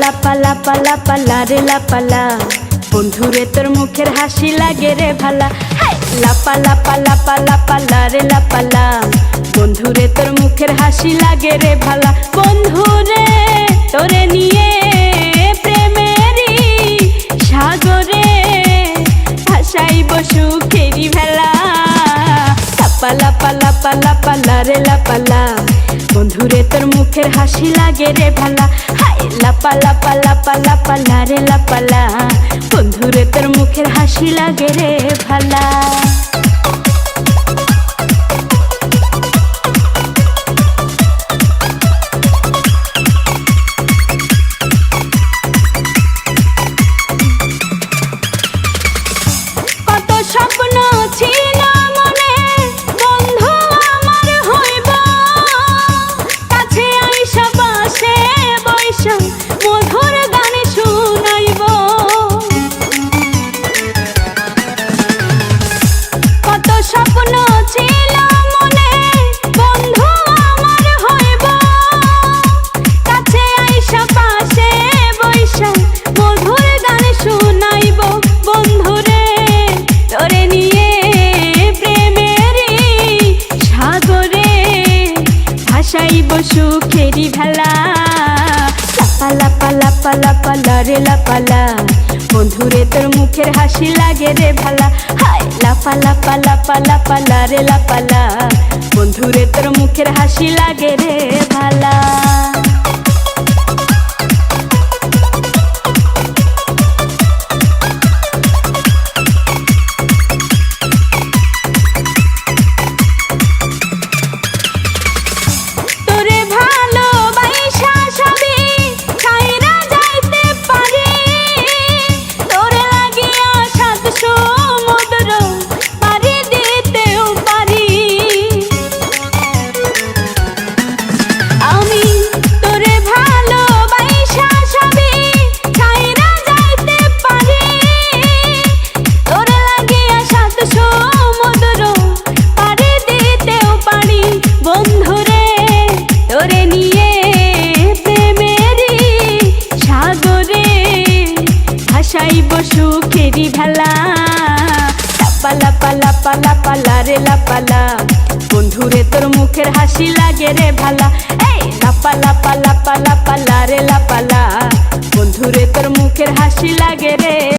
লাপা লাপা লাপা লারে লাপালা, বন্ধুরে তোর মুখের হাসি লাগে রে ভালা। লাপা লাপা লাপা লাপা লারে লাপালা, বন্ধুরে তোর মুখের হাসি লাগে রে ভালা। বন্ধুরে তোরে নিয়ে প্রেমেরই সাগরে ভাসাইব সুখেরি ভেলা। লাপা লাপা লাপা লাপা লারে লাপালা, বন্ধুরে তোর মুখের হাসি লাগে রে ভালা। লাপা লাপা লাপা লাপা লারে লাপালা, বন্ধুরে তোর মুখের হাসি লাগে রে ভালা। কত স্বপ্ন ছিল মনে, বন্ধু আমার হইব, কাছে আইসা পাশে বৈশা মধুর গান শুনাইব। কত স্বপ্ন ছিল মনে, বন্ধু আমার হইব, কাছে আইসা পাশে বৈশা মধুর গান শুনাইব। বন্ধুরে তোরে নিয়ে প্রেমেরই সাগরে ভাসাইব সুখেরি ভেলা। লাপা লাপা লাপা লাপা লারে লাপালা, বন্ধুরে তোর মুখের হাসি লাগে রে ভালা। লাপা লাপা লাপা লাপা লারে লাপালা, বন্ধুরে তোর মুখের হাসি লাগে রে ভালা। ভাসাইব সুখেরি ভেলা। লাপা লাপা লাপা লাপা লারে লাপালা, বন্ধুরে তোর মুখের হাসি লাগে রে ভালা। লাপা লাপা লাপা লাপা লারে লাপালা, বন্ধুরে তোর মুখের হাসি লাগে রে।